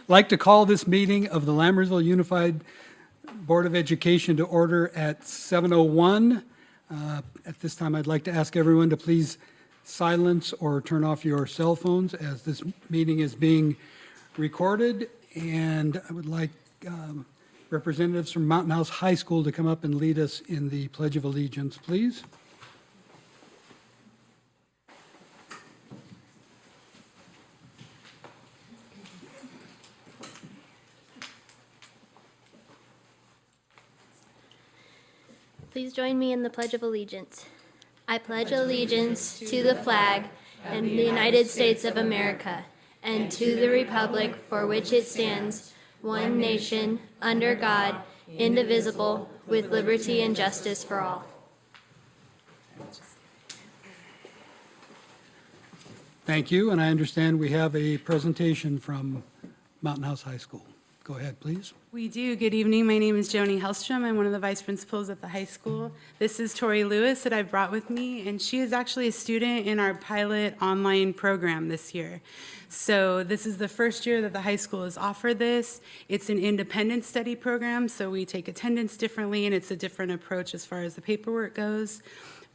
like to call this meeting of the Lammersville Unified Board of Education to order at 7:01. At this time, I'd like to ask everyone to please silence or turn off your cell phones as this meeting is being recorded. And I would like representatives from Mountain House High School to come up and lead us in the Pledge of Allegiance, please. Please join me in the Pledge of Allegiance. I pledge allegiance to the flag and the United States of America and to the republic for which it stands, one nation, under God, indivisible, with liberty and justice for all. Thank you, and I understand we have a presentation from Mountain House High School. Go ahead, please. We do. Good evening. My name is Joni Hellstrom. I'm one of the vice principals at the high school. This is Tori Lewis that I brought with me, and she is actually a student in our pilot online program this year. So this is the first year that the high school has offered this. It's an independent study program, so we take attendance differently, and it's a different approach as far as the paperwork goes.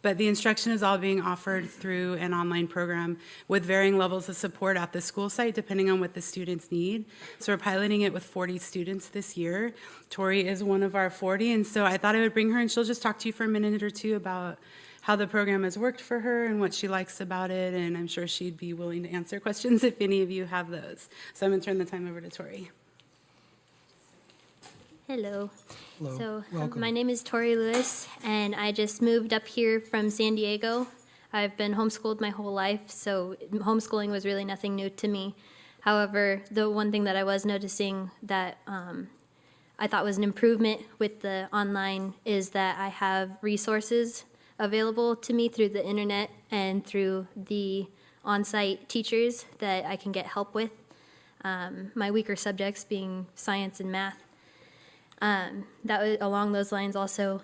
But the instruction is all being offered through an online program with varying levels of support at the school site, depending on what the students need. So we're piloting it with 40 students this year. Tori is one of our 40, and so I thought I would bring her, and she'll just talk to you for a minute or two about how the program has worked for her and what she likes about it, and I'm sure she'd be willing to answer questions if any of you have those. So I'm going to turn the time over to Tori. Hello. Hello. So Welcome. my name is Tori Lewis, and I just moved up here from San Diego. I've been homeschooled my whole life, so homeschooling was really nothing new to me. However, the one thing that I was noticing that I thought was an improvement with the online is that I have resources available to me through the internet and through the on-site teachers that I can get help with. My weaker subjects being science and math. That was along those lines also,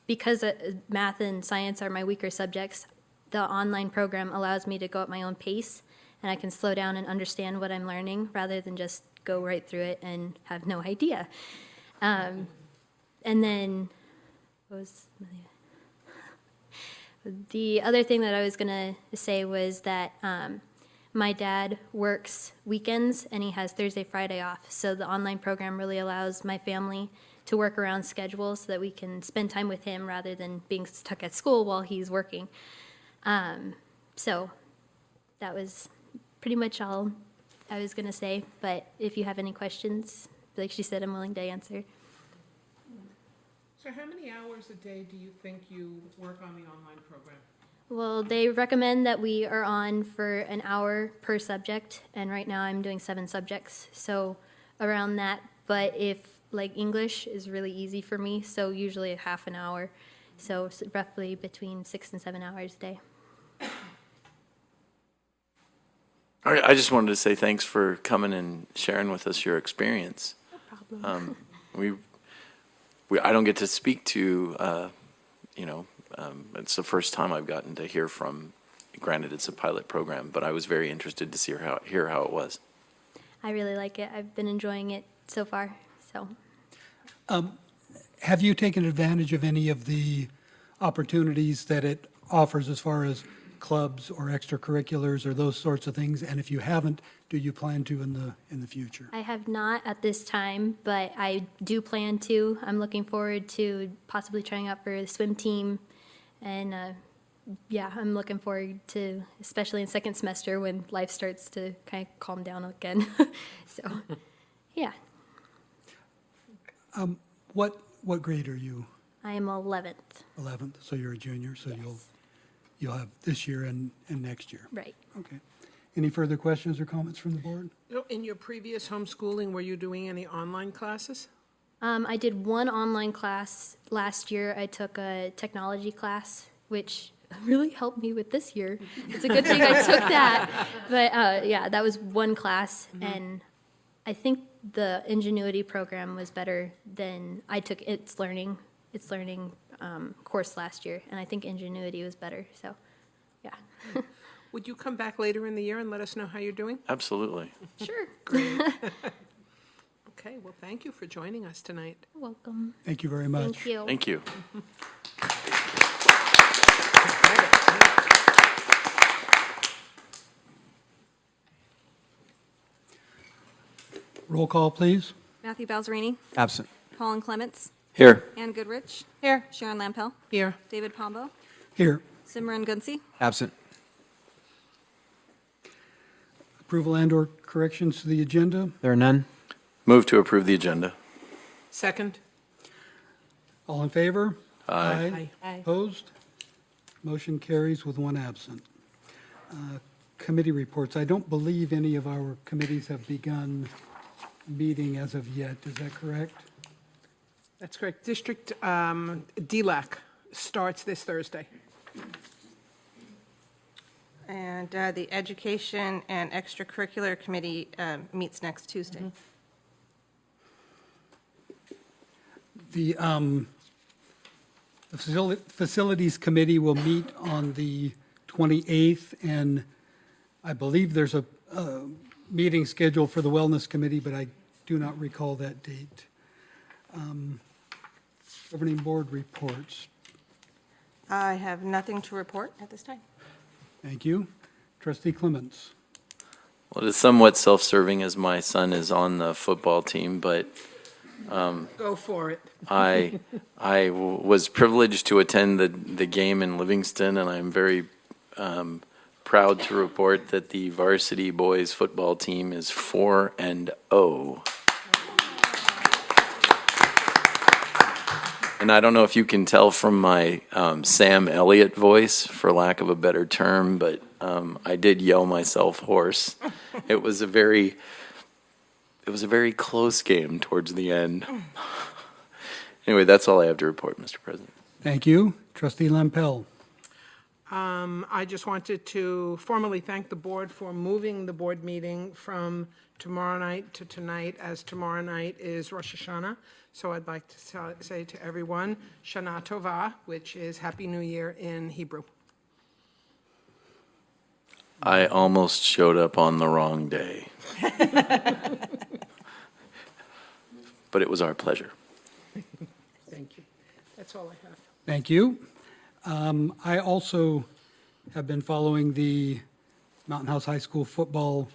because math and science are my weaker subjects, the online program allows me to go at my own pace, and I can slow down and understand what I'm learning rather than just go right through it and have no idea. And then, what was the other thing that I was going to say was that my dad works weekends, and he has Thursday, Friday off. So the online program really allows my family to work around schedules so that we can spend time with him rather than being stuck at school while he's working. So that was pretty much all I was going to say. But if you have any questions, like she said, I'm willing to answer. So how many hours a day do you think you work on the online program? Well, they recommend that we are on for an hour per subject, and right now I'm doing 7 subjects, so around that. But if, like, English is really easy for me, so usually a half an hour, so roughly between 6 and 7 hours a day. All right, I just wanted to say thanks for coming and sharing with us your experience. No problem. I don't get to speak to, it's the first time I've gotten to hear from, granted it's a pilot program, but I was very interested to hear how it was. I really like it. I've been enjoying it so far, so. Have you taken advantage of any of the opportunities that it offers as far as clubs or extracurriculars or those sorts of things? And if you haven't, do you plan to in the future? I have not at this time, but I do plan to. I'm looking forward to possibly trying out for the swim team. And yeah, I'm looking forward to, especially in second semester when life starts to kind of calm down again. So, yeah. What grade are you? I am 11th. 11th, so you're a junior, so Yes. you'll have this year and next year. Right. Okay. Any further questions or comments from the board? In your previous homeschooling, were you doing any online classes? I did one online class last year. I took a technology class, which really helped me with this year. It's a good thing I took that. But yeah, that was one class, and I think the Ingenuity program was better than I took It's Learning course last year, and I think Ingenuity was better. So, yeah. Would you come back later in the year and let us know how you're doing? Absolutely. Sure. Okay, well, thank you for joining us tonight. Welcome. Thank you very much. Thank you. Thank you. Roll call, please. Matthew Balzerini, Absent. Colin Clements, Here. Ann Goodrich, Here. Sharon Lampel, Here. David Pombo, Here. Simran Gunsi, Absent. Approval and/or corrections to the agenda. There are none. Move to approve the agenda. Second? All in favor? Aye. Aye. Opposed? Motion carries with one absent. Committee reports. I don't believe any of our committees have begun meeting as of yet. Is that correct? That's correct. District DLAC starts this Thursday. And the Education and Extracurricular Committee meets next Tuesday. The Facilities Committee will meet on the 28th, and I believe there's a meeting scheduled for the Wellness Committee, but I do not recall that date. Governing Board reports. I have nothing to report at this time. Thank you. Trustee Clements. Well, it is somewhat self-serving as my son is on the football team, but Go for it. I was privileged to attend the game in Livingston, and I'm very proud to report that the varsity boys football team is 4-0. And I don't know if you can tell from my Sam Elliott voice, for lack of a better term, but I did yell myself hoarse. It was a very close game towards the end. Anyway, that's all I have to report, Mr. President. Thank you. Trustee Lampel. I just wanted to formally thank the board for moving the board meeting from tomorrow night to tonight, as tomorrow night is Rosh Hashanah. So I'd like to say to everyone, Shana Tova, which is Happy New Year in Hebrew. I almost showed up on the wrong day. But it was our pleasure. Thank you. That's all I have. Thank you. I also have been following the Mountain House High School football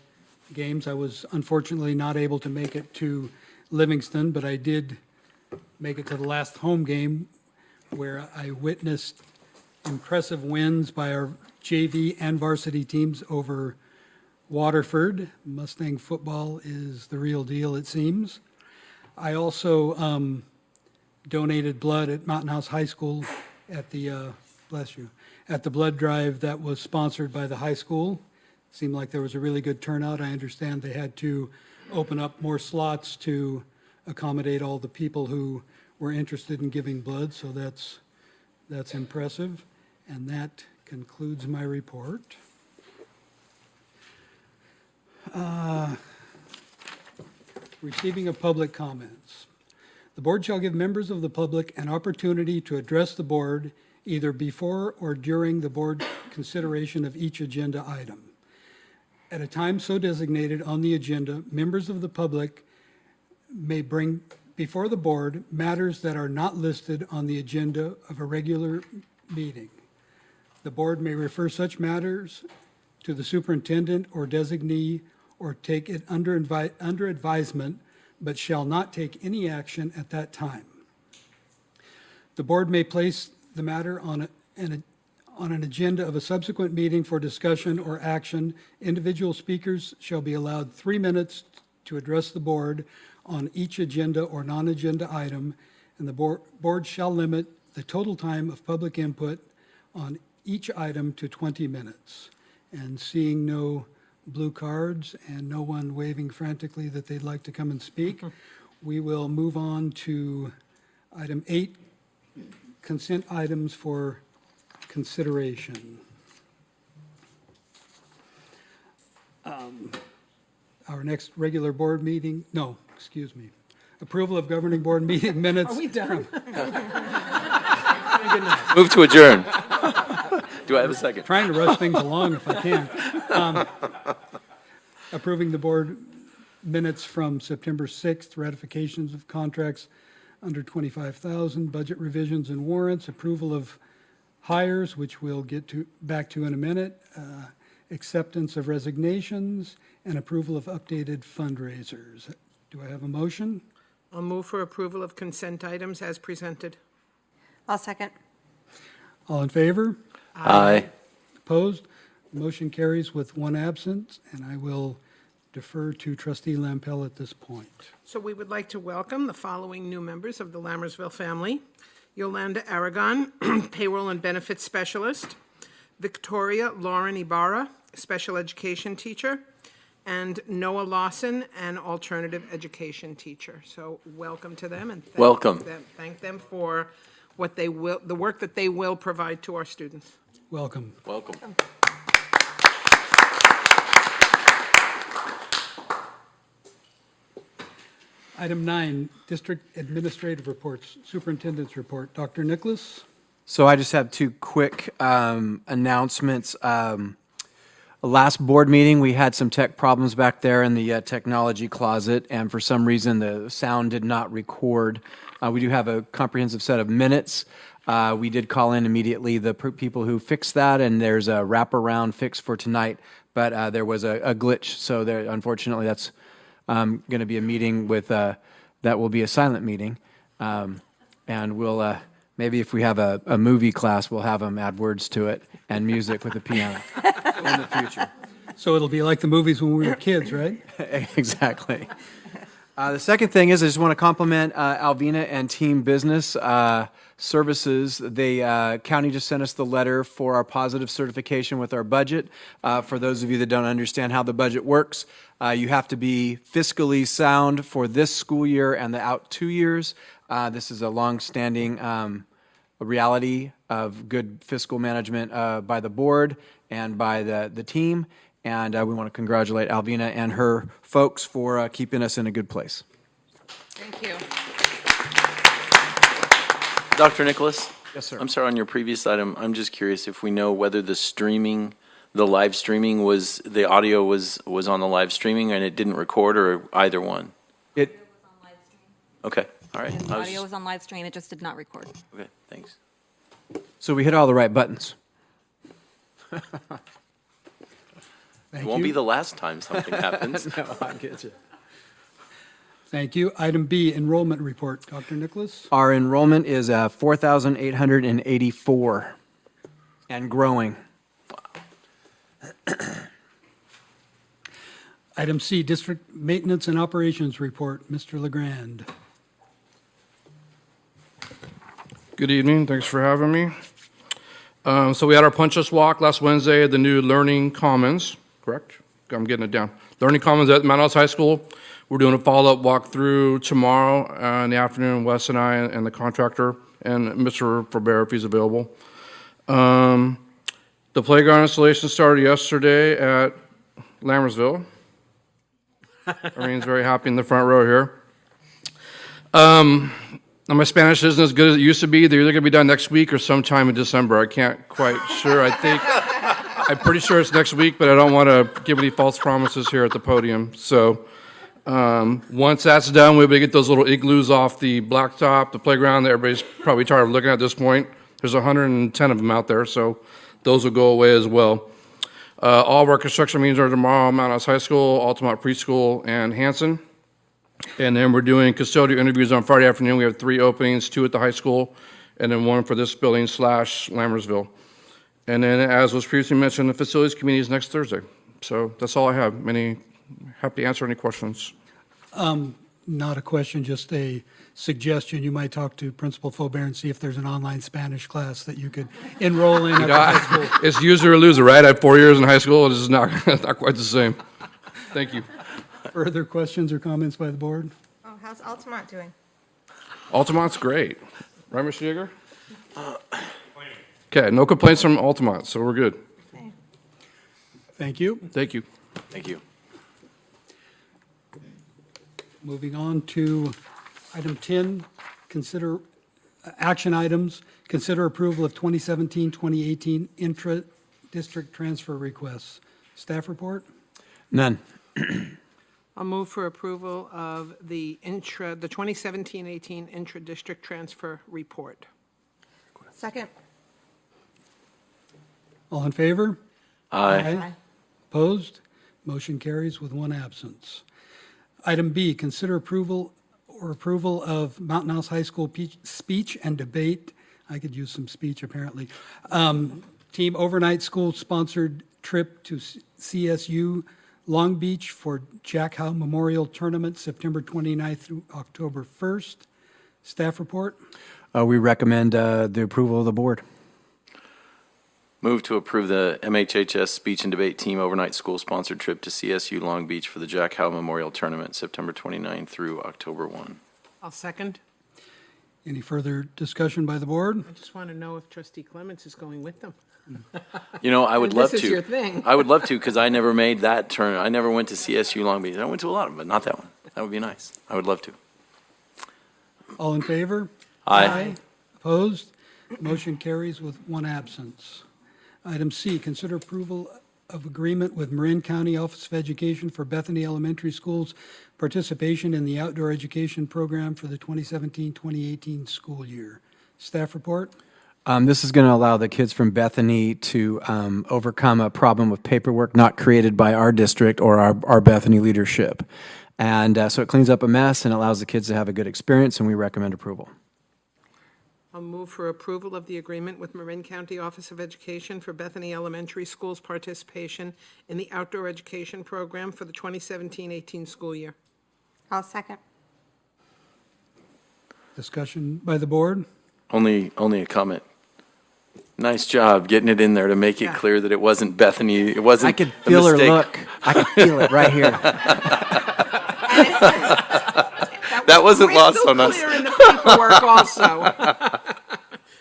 games. I was unfortunately not able to make it to Livingston, but I did make it to the last home game where I witnessed impressive wins by our JV and varsity teams over Waterford. Mustang football is the real deal, it seems. I also donated blood at Mountain House High School at the, at the blood drive that was sponsored by the high school. Seemed like there was a really good turnout. I understand they had to open up more slots to accommodate all the people who were interested in giving blood, so that's impressive. And that concludes my report. Receiving of public comments. The board shall give members of the public an opportunity to address the board either before or during the board consideration of each agenda item. At a time so designated on the agenda, members of the public may bring before the board matters that are not listed on the agenda of a regular meeting. The board may refer such matters to the superintendent or designee or take it under advisement, but shall not take any action at that time. The board may place the matter on an agenda of a subsequent meeting for discussion or action. Individual speakers shall be allowed 3 minutes to address the board on each agenda or non-agenda item, and the board shall limit the total time of public input on each item to 20 minutes. And seeing no blue cards and no one waving frantically that they'd like to come and speak, we will move on to item 8, consent items for consideration. Our next regular board meeting, no, excuse me. Approval of governing board meeting minutes. Are we done? Move to adjourn. Do I have a second? Trying to rush things along if I can. Approving the board minutes from September 6th, ratifications of contracts under 25,000, budget revisions and warrants, approval of hires, which we'll get back to in a minute, acceptance of resignations, and approval of updated fundraisers. Do I have a motion? I'll move for approval of consent items as presented. I'll second. All in favor? Aye. Opposed? Motion carries with one absent, and I will defer to trustee Lampel at this point. So we would like to welcome the following new members of the Lammersville family. Yolanda Aragon, Payroll and Benefits Specialist. Victoria Lauren Ibarra, Special Education Teacher. And Noah Lawson, an Alternative Education Teacher. So welcome to them and thank them for what they will, the work that they will provide to our students. Welcome. Welcome. Item 9, District Administrative Reports, Superintendent's Report. Dr. Nicholas? So I just have two quick announcements. Last board meeting, we had some tech problems back there in the technology closet, and for some reason, the sound did not record. We do have a comprehensive set of minutes. We did call in immediately the people who fixed that, and there's a wraparound fix for tonight, but there was a glitch, so there, unfortunately, that's going to be a meeting with, that will be a silent meeting, and we'll, maybe if we have a movie class, we'll have them add words to it and music with a piano in the future. So it'll be like the movies when we were kids, right? Exactly. The second thing is I just want to compliment Alvina and Team Business Services. The county just sent us the letter for our positive certification with our budget. For those of you that don't understand how the budget works, you have to be fiscally sound for this school year and the out 2 years. This is a long-standing reality of good fiscal management by the board and by the team. And we want to congratulate Alvina and her folks for keeping us in a good place. Thank you. Dr. Nicholas? Yes, sir. I'm sorry, on your previous item, I'm just curious if we know whether the live streaming was, the audio was on the live streaming and it didn't record, or either one? It, Okay, all right. The audio was on live stream, it just did not record. Okay, thanks. so we hit all the right buttons. It Thank won't be you. the last time something happens. No, I get you. Thank you. Item B, Enrollment Report. Dr. Nicholas? Our enrollment is 4,884 and growing. Item C, District Maintenance and Operations Report. Mr. LeGrand. Good evening. Thanks for having me. So we had our punch list walk last Wednesday at the new Learning Commons, correct? I'm getting it down. Learning Commons at Mount House High School. We're doing a follow-up walkthrough tomorrow in the afternoon, Wes and I and the contractor and Mr. Forbert if he's available. The playground installation started yesterday at Lammersville. Irene very happy in the front row here. Now, my Spanish isn't as good as it used to be. They're either going to be done next week or sometime in December. I can't quite sure. I'm pretty sure it's next week, but I don't want to give any false promises here at the podium. So once that's done, we'll be able to get those little igloos off the blacktop, the playground that everybody's probably tired of looking at this point. There's 110 of them out there, so those will go away as well. All of our construction meetings are tomorrow, Mount House High School, Altamont Preschool, and Hanson. And then we're doing custodial interviews on Friday afternoon. We have 3 openings, 2 at the high school, and then 1 for this building / Lammersville. And then, as was previously mentioned, the facilities committee is next Thursday. So that's all I have. Happy to answer any questions. Not a question, just a suggestion. You might talk to Principal Faubert and see if there's an online Spanish class that you could enroll in at the high school. It's user or loser, right? I had 4 years in high school. This is not quite the same. Thank you. Further questions or comments by the board? Oh, how's Altamont doing? Altamont's great. Right, Mr. Yeager? Okay, no complaints from Altamont, so we're good. Okay. Thank you. Thank you. Thank you. Moving on to item 10, consider Action items, consider approval of 2017-2018 intra-district transfer requests. Staff report? None. I'll move for approval of the 2017-18 intra-district transfer report. Second. All in favor? Aye. Opposed? Motion carries with one absence. Item B, consider approval of Mountain House High School speech and debate. I could use some speech, apparently. Team overnight school-sponsored trip to CSU Long Beach for Jack Howe Memorial Tournament, September 29th through October 1st. Staff report? We recommend the approval of the board. Move to approve the MHHS speech and debate team overnight school-sponsored trip to CSU Long Beach for the Jack Howe Memorial Tournament, September 29 through October 1. I'll second. Any further discussion by the board? I just want to know if Trustee Clements is going with them. You know, I would And love this to. is your thing. I would love to, because I never made that turn. I never went to CSU Long Beach. I went to a lot of them, but not that one. That would be nice. I would love to. All in favor? Aye. Opposed? Motion carries with one absence. Item C, consider approval of agreement with Marin County Office of Education for Bethany Elementary School's participation in the outdoor education program for the 2017-2018 school year. Staff report? This is going to allow the kids from Bethany to overcome a problem with paperwork not created by our district or our Bethany leadership. And so it cleans up a mess and allows the kids to have a good experience, and we recommend approval. I'll move for approval of the agreement with Marin County Office of Education for Bethany Elementary School's participation in the outdoor education program for the 2017-18 school year. I'll second. Discussion by the board? Only a comment. Nice job getting it in there to make it clear that it wasn't Bethany. It wasn't I could a feel her mistake. look. I could feel it right here. That wasn't lost on us. Crystal clear in the paperwork also.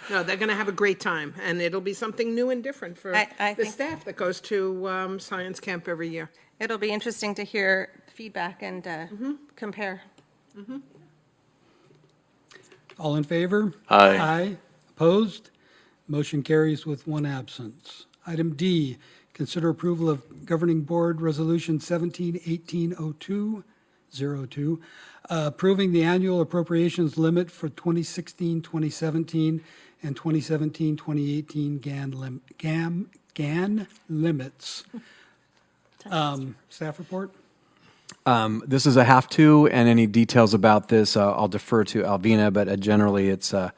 No, they're going to have a great time, and it'll be something new and different for I the think- staff that goes to science camp every year. It'll be interesting to hear feedback and compare. All in favor? Aye. Aye. Opposed? Motion carries with one absence. Item D, consider approval of Governing Board Resolution 17-1802, approving the annual appropriations limit for 2016-2017 and 2017-2018 GAN limits. Staff report? This is a have to, and any details about this, I'll defer to Alvina, but generally it's a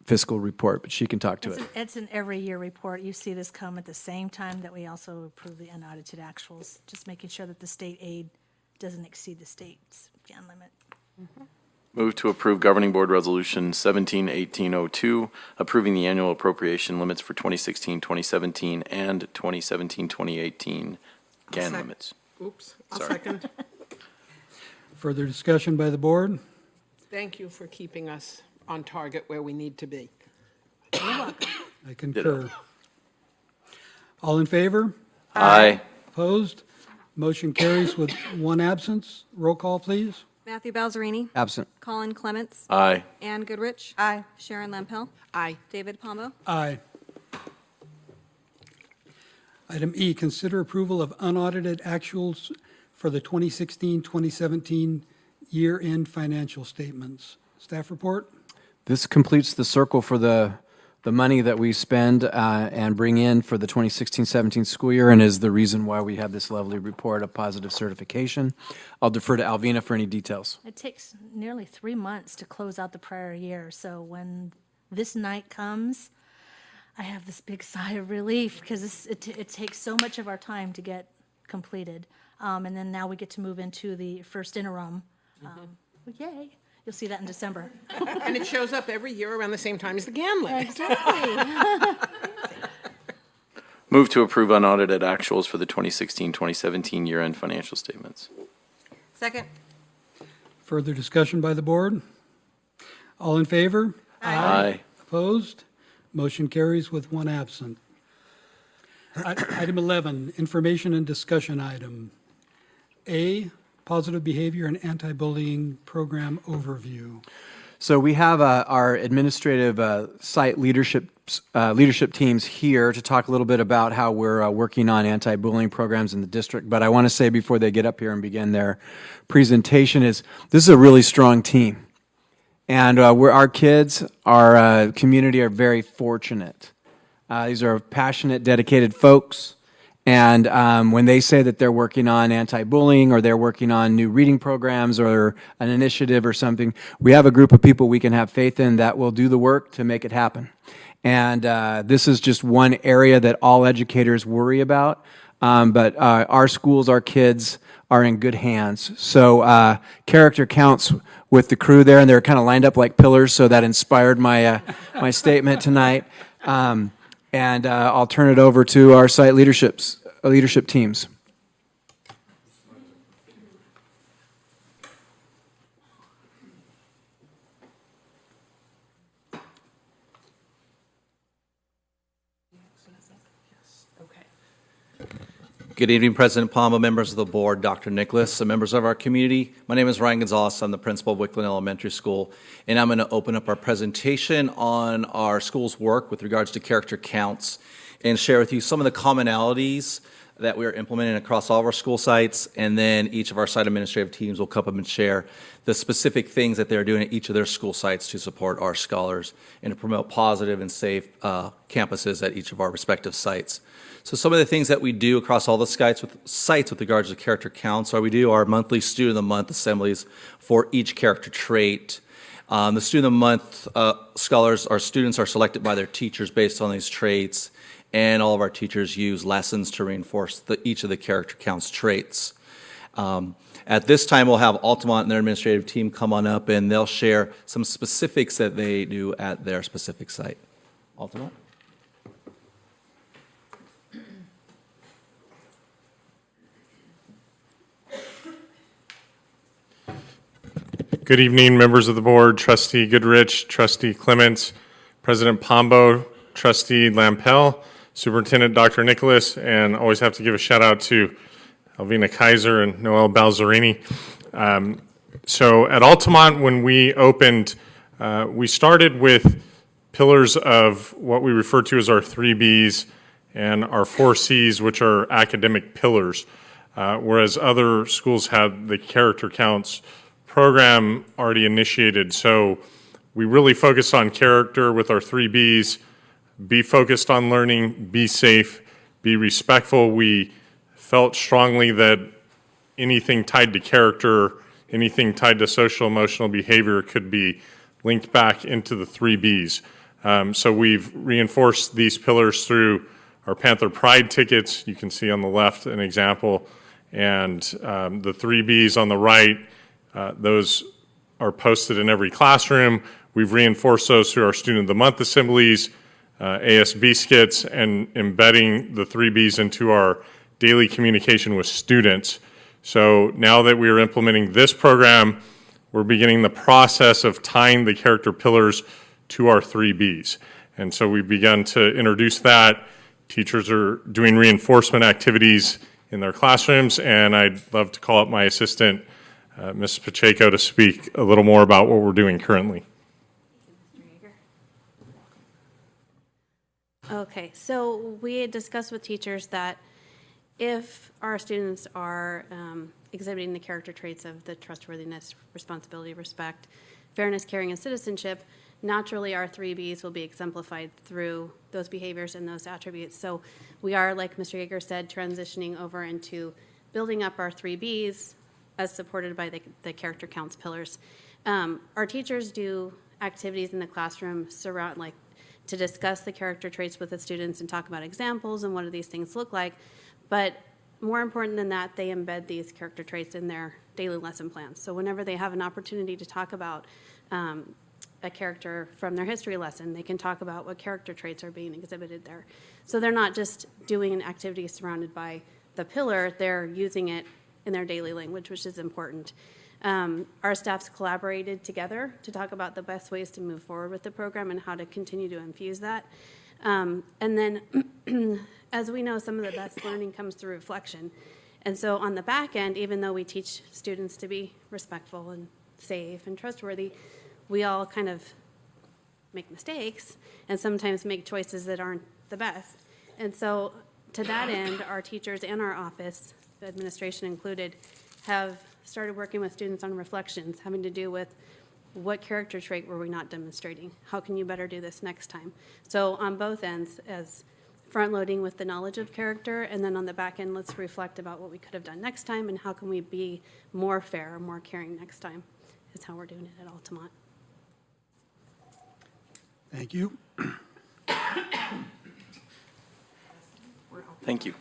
fiscal report, but she can talk to it. It's an every year report. You see this come at the same time that we also approve the unaudited actuals, just making sure that the state aid doesn't exceed the state's GAN limit. Move to approve Governing Board Resolution 17-1802, approving the annual appropriation limits for 2016-2017 and 2017-2018 GAN limits. Oops, I'll Sorry. second. Further discussion by the board? Thank you for keeping us on target where we need to be. I concur. All in favor? Aye. Opposed? Motion carries with one absence. Roll call, please. Matthew Balzerini. Absent. Colin Clements. Aye. Ann Goodrich. Aye. Sharon Lempel. Aye. David Palmo. Aye. Item E, consider approval of unaudited actuals for the 2016-2017 year-end financial statements. Staff report? This completes the circle for the money that we spend and bring in for the 2016-17 school year, and is the reason why we have this lovely report of positive certification. I'll defer to Alvina for any details. It takes nearly 3 months to close out the prior year, so when this night comes, I have this big sigh of relief because it takes so much of our time to get completed. And then now we get to move into the first interim. Yay. You'll see that in December. And it shows up every year around the same time as the GAN limit. Exactly. Move to approve unaudited actuals for the 2016-2017 year-end financial statements. Second. Further discussion by the board? All in favor? Aye. Opposed? Motion carries with one absent. Item 11, information and discussion item. A, positive behavior and anti-bullying program overview. So we have our administrative site leadership teams here to talk a little bit about how we're working on anti-bullying programs in the district. But I want to say before they get up here and begin their presentation is this is a really strong team. And our kids, our community are very fortunate. These are passionate, dedicated folks. And when they say that they're working on anti-bullying or they're working on new reading programs or an initiative or something, we have a group of people we can have faith in that will do the work to make it happen. And this is just one area that all educators worry about. But our schools, our kids are in good hands. So character counts with the crew there, and they're kind of lined up like pillars, so that inspired my my statement tonight. And I'll turn it over to our site leadership teams. Good evening, President Palma, members of the board, Dr. Nicholas, and members of our community. My name is Ryan Gonzalez. I'm the principal of Wickland Elementary School, and I'm going to open up our presentation on our school's work with regards to character counts and share with you some of the commonalities that we are implementing across all of our school sites, and then each of our site administrative teams will come up and share the specific things that they're doing at each of their school sites to support our scholars and to promote positive and safe campuses at each of our respective sites. So some of the things that we do across all the sites with regards to character counts are we do our monthly Student of the Month assemblies for each character trait. The Student of the Month scholars, our students are selected by their teachers based on these traits, and all of our teachers use lessons to reinforce each of the character counts traits. At this time, we'll have ALTAMONT and their administrative team come on up, and they'll share some specifics that they do at their specific site. ALTAMONT? Good evening, members of the board, Trustee Goodrich, Trustee Clements, President Pombo, Trustee Lampel, Superintendent Dr. Nicholas, and always have to give a shout out to Alvina Kaiser and Noel Balzerini. So at Altamont, when we opened, we started with pillars of what we refer to as our 3 Bs and our 4 Cs, which are academic pillars, whereas other schools had the character counts program already initiated. So we really focused on character with our 3 Bs, be focused on learning, be safe, be respectful. We felt strongly that anything tied to character, anything tied to social emotional behavior could be linked back into the 3 Bs. So we've reinforced these pillars through our Panther Pride tickets. You can see on the left an example, and the 3 Bs on the right, those are posted in every classroom. We've reinforced those through our Student of the Month assemblies, ASB skits, and embedding the 3 Bs into our daily communication with students. So now that we are implementing this program, we're beginning the process of tying the character pillars to our 3 Bs. And so we've begun to introduce that. Teachers are doing reinforcement activities in their classrooms, and I'd love to call up my assistant, Ms. Pacheco, to speak a little more about what we're doing currently. Okay, so we had discussed with teachers that if our students are exhibiting the character traits of the trustworthiness, responsibility, respect, fairness, caring, and citizenship, naturally our 3 Bs will be exemplified through those behaviors and those attributes. So we are, like Mr. Yeager said, transitioning over into building up our 3 Bs as supported by the character counts pillars. Our teachers do activities in the classroom to discuss the character traits with the students and talk about examples and what do these things look like. But more important than that, they embed these character traits in their daily lesson plans. So whenever they have an opportunity to talk about a character from their history lesson, they can talk about what character traits are being exhibited there. So they're not just doing an activity surrounded by the pillar, they're using it in their daily language, which is important. Our staffs collaborated together to talk about the best ways to move forward with the program and how to continue to infuse that. And then, as we know, some of the best learning comes through reflection. And so on the back end, even though we teach students to be respectful and safe and trustworthy, we all kind of make mistakes and sometimes make choices that aren't the best. And so to that end, our teachers and our office, the administration included, have started working with students on reflections having to do with what character trait were we not demonstrating? How can you better do this next time? So on both ends, as front loading with the knowledge of character, and then on the back end, let's reflect about what we could have done next time and how can we be more fair, more caring next time, is how we're doing it at Altamont. Thank you. Thank you.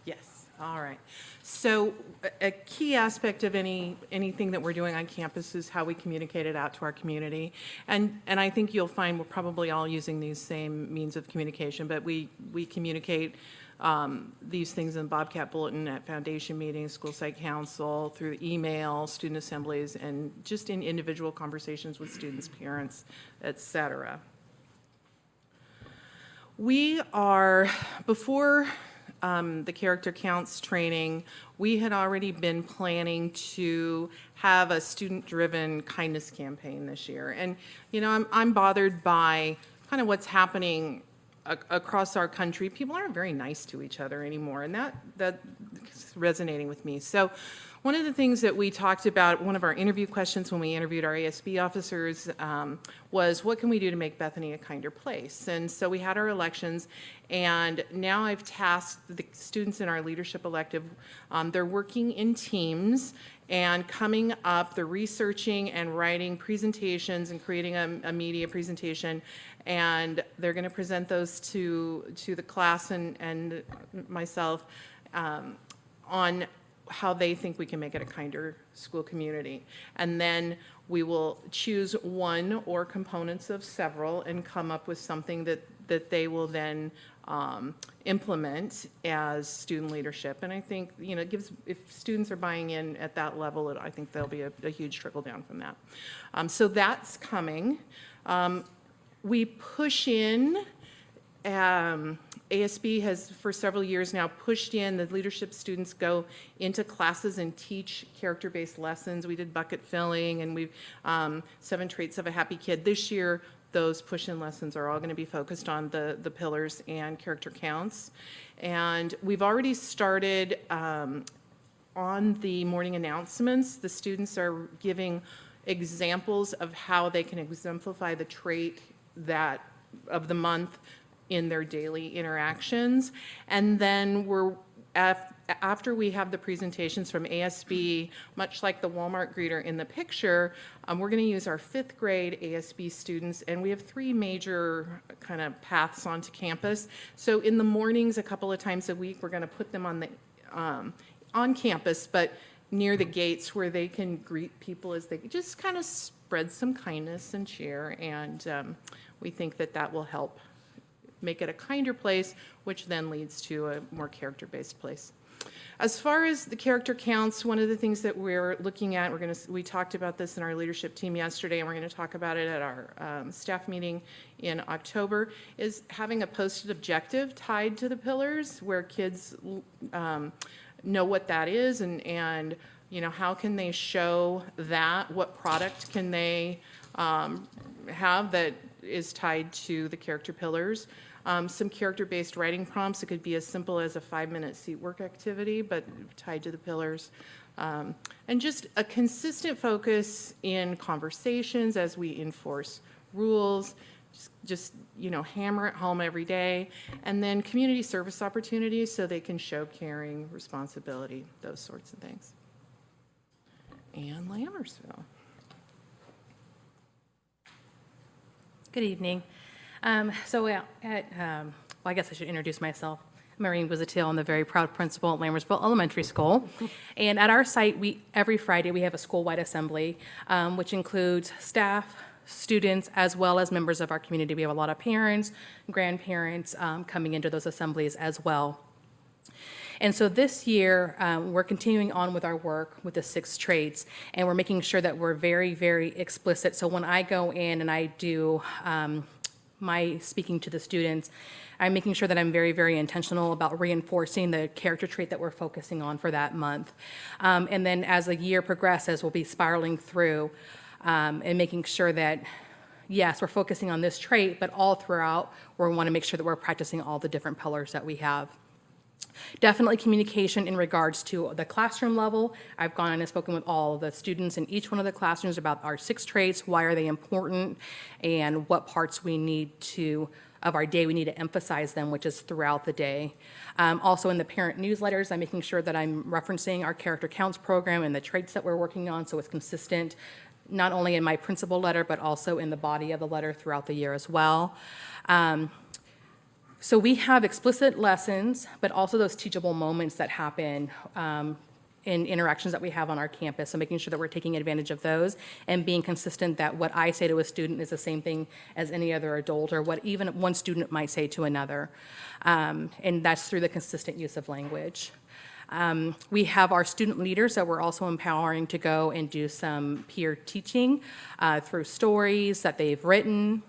Yes, all right. So a key aspect of anything that we're doing on campus is how we communicate it out to our community. And I think you'll find we're probably all using these same means of communication, but we communicate these things in Bobcat Bulletin, at foundation meetings, school site council, through email, student assemblies, and just in individual conversations with students, parents, et cetera. We are, before the character counts training, we had already been planning to have a student-driven kindness campaign this year. And, you know, I'm bothered by kind of what's happening across our country. People aren't very nice to each other anymore, and that's resonating with me. So one of the things that we talked about, one of our interview questions when we interviewed our ASB officers was, what can we do to make Bethany a kinder place? And so we had our elections, and now I've tasked the students in our leadership elective. They're working in teams and coming up, they're researching and writing presentations and creating a media presentation, and they're going to present those to the class and myself on how they think we can make it a kinder school community. And then we will choose one or components of several and come up with something that they will then implement as student leadership. And I think, you know, it gives, if students are buying in at that level, I think there'll be a huge trickle down from that. So that's coming. We push in, ASB has for several years now pushed in, the leadership students go into classes and teach character-based lessons. We did bucket filling, and we've 7 traits of a happy kid. This year, those push-in lessons are all going to be focused on the pillars and character counts. And we've already started on the morning announcements. The students are giving examples of how they can exemplify the trait that of the month in their daily interactions. And then after we have the presentations from ASB, much like the Walmart greeter in the picture, we're going to use our 5th grade ASB students, and we have 3 major kind of paths onto campus. So in the mornings, a couple of times a week, we're going to put them on campus, but near the gates where they can greet people as they just kind of spread some kindness and cheer, and we think that will help make it a kinder place, which then leads to a more character-based place. As far as the character counts, one of the things that we're looking at, we talked about this in our leadership team yesterday, and we're going to talk about it at our staff meeting in October, is having a posted objective tied to the pillars where kids know what that is, and you know, how can they show that, what product can they have that is tied to the character pillars. Some character-based writing prompts. It could be as simple as a 5-minute seat work activity, but tied to the pillars. And just a consistent focus in conversations as we enforce rules, just you know, hammer it home every day. And then community service opportunities so they can show caring, responsibility, those sorts of things. And Lammersville. Good evening. I guess I should introduce myself. I'm Maureen Wizatil. I'm the very proud principal at Lammersville Elementary School. And at our site, every Friday we have a school-wide assembly, which includes staff, students, as well as members of our community. We have a lot of parents, grandparents coming into those assemblies as well. And so this year, we're continuing on with our work with the 6 traits, and we're making sure that we're very, very explicit. So when I go in and I do my speaking to the students, I'm making sure that I'm very, very intentional about reinforcing the character trait that we're focusing on for that month. And then as the year progresses, we'll be spiraling through and making sure that, yes, we're focusing on this trait, but all throughout, we want to make sure that we're practicing all the different pillars that we have. Definitely communication in regards to the classroom level. I've gone and spoken with all of the students in each one of the classrooms about our 6 traits, why are they important, and what parts we need to, of our day, we need to emphasize them, which is throughout the day. Also in the parent newsletters, I'm making sure that I'm referencing our character counts program and the traits that we're working on so it's consistent, not only in my principal letter, but also in the body of the letter throughout the year as well. So we have explicit lessons, but also those teachable moments that happen in interactions that we have on our campus. So making sure that we're taking advantage of those and being consistent that what I say to a student is the same thing as any other adult or what even one student might say to another. And that's through the consistent use of language. We have our student leaders that we're also empowering to go and do some peer teaching through stories that they've written,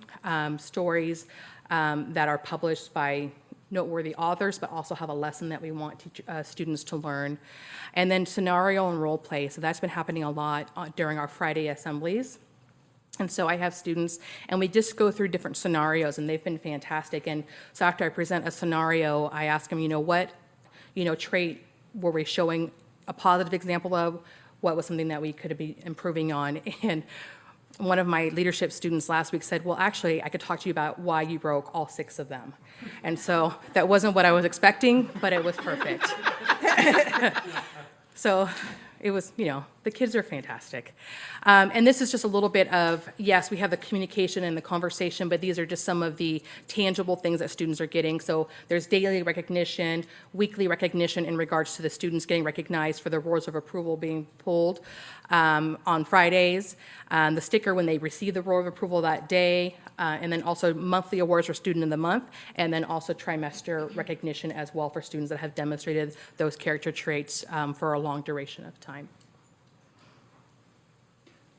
stories that are published by noteworthy authors, but also have a lesson that we want students to learn. And then scenario and role play. So that's been happening a lot during our Friday assemblies. And so I have students, and we just go through different scenarios, and they've been fantastic. And so after I present a scenario, I ask them, what, trait were we showing a positive example of? What was something that we could be improving on? And one of my leadership students last week said, well, actually, I could talk to you about why you broke all 6 of them. And so that wasn't what I was expecting, but it was perfect. So it was, the kids are fantastic. And this is just a little bit of, yes, we have the communication and the conversation, but these are just some of the tangible things that students are getting. So there's daily recognition, weekly recognition in regards to the students getting recognized for the rolls of approval being pulled on Fridays, the sticker when they receive the roll of approval that day, and then also monthly awards for Student of the Month, and then also trimester recognition as well for students that have demonstrated those character traits for a long duration of time.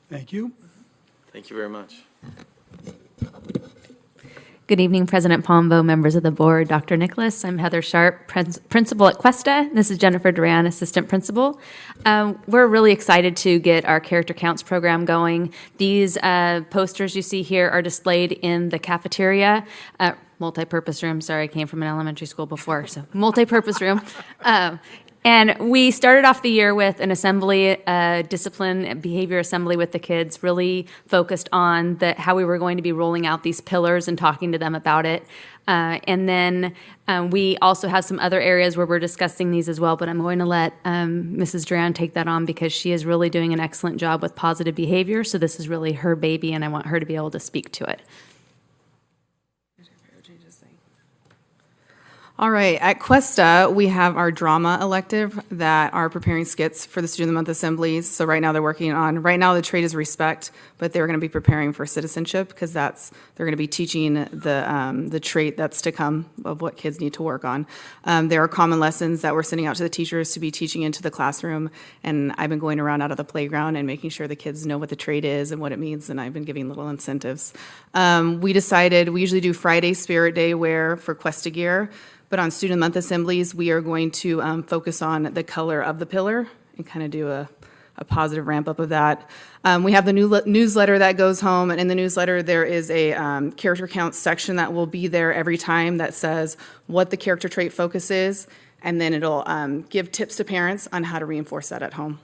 Thank you. Thank you very much. Good evening, President Pombo, members of the board, Dr. Nicholas. I'm Heather Sharp, principal at QUESTA. This is Jennifer Duran, assistant principal. We're really excited to get our character counts program going. These posters you see here are displayed in the cafeteria, multi-purpose room. Sorry, I came from an elementary school before, so multi-purpose room. And we started off the year with an assembly, discipline and behavior assembly with the kids, really focused on how we were going to be rolling out these pillars and talking to them about it. And then we also have some other areas where we're discussing these as well, but I'm going to let Mrs. Duran take that on because she is really doing an excellent job with positive behavior. So this is really her baby, and I want her to be able to speak to it. All right, at QUESTA, we have our drama elective that are preparing skits for the Student of the Month assemblies. So right now they're working on, the trait is respect, but they're going to be preparing for citizenship because they're going to be teaching the trait that's to come of what kids need to work on. There are common lessons that we're sending out to the teachers to be teaching into the classroom, and I've been going around out of the playground and making sure the kids know what the trait is and what it means, and I've been giving little incentives. We decided, we usually do Friday Spirit Day wear for QUESTA gear, but on Student Month assemblies, we are going to focus on the color of the pillar and kind of do a positive ramp up of that. We have the new newsletter that goes home, and in the newsletter there is a character count section that will be there every time that says what the character trait focus is, and then it'll give tips to parents on how to reinforce that at home.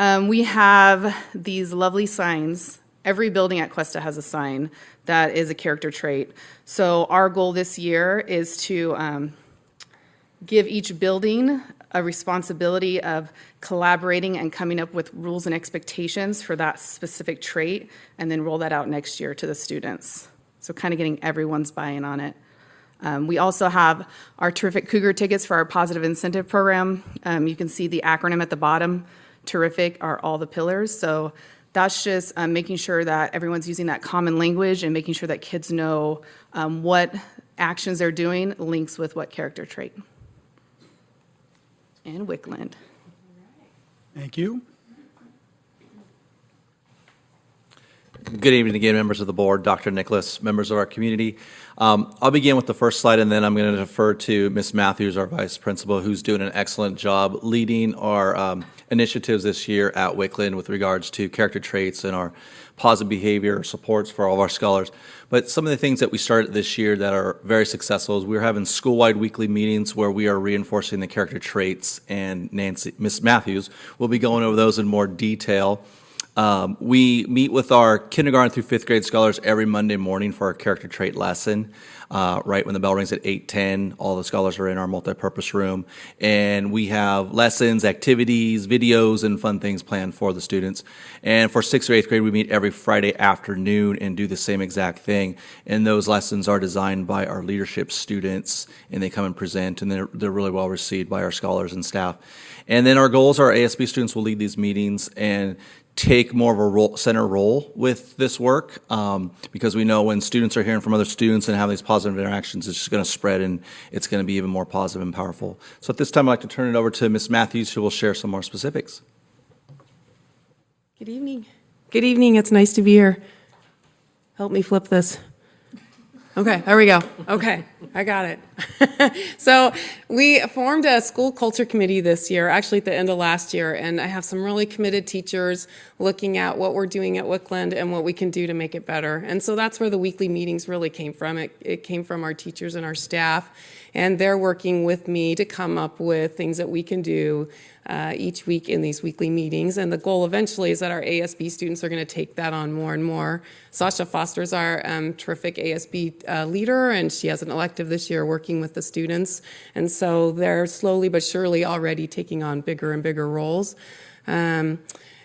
We have these lovely signs. Every building at QUESTA has a sign that is a character trait. So our goal this year is to give each building a responsibility of collaborating and coming up with rules and expectations for that specific trait, and then roll that out next year to the students. So kind of getting everyone's buy-in on it. We also have our terrific Cougar tickets for our positive incentive program. You can see the acronym at the bottom. Terrific are all the pillars. So that's just making sure that everyone's using that common language and making sure that kids know what actions they're doing links with what character trait. And Wickland. Thank you. Good evening again, members of the board, Dr. Nicholas, members of our community. I'll begin with the first slide, and then I'm going to defer to Ms. Matthews, our vice principal, who's doing an excellent job leading our initiatives this year at Wickland with regards to character traits and our positive behavior supports for all of our scholars. But some of the things that we started this year that are very successful is we're having school-wide weekly meetings where we are reinforcing the character traits, and Ms. Matthews will be going over those in more detail. We meet with our kindergarten through fifth grade scholars every Monday morning for our character trait lesson. Right when the bell rings at 8:10, all the scholars are in our multipurpose room, and we have lessons, activities, videos, and fun things planned for the students. And for sixth or eighth grade, we meet every Friday afternoon and do the same exact thing. And those lessons are designed by our leadership students, and they come and present, and they're really well received by our scholars and staff. And then our goals, our ASB students will lead these meetings and take more of a center role with this work, because we know when students are hearing from other students and have these positive interactions, it's just going to spread and it's going to be even more positive and powerful. So at this time, I'd like to turn it over to Ms. Matthews, who will share some more specifics. Good evening. Good evening. It's nice to be here. Help me flip this. Okay, there we go. Okay, I got it. So we formed a school culture committee this year, actually at the end of last year, and I have some really committed teachers looking at what we're doing at Wickland and what we can do to make it better. And so that's where the weekly meetings really came from. It came from our teachers and our staff, and they're working with me to come up with things that we can do each week in these weekly meetings. And the goal eventually is that our ASB students are going to take that on more and more. Sasha Foster's our terrific ASB leader, and she has an elective this year working with the students. And so they're slowly but surely already taking on bigger and bigger roles.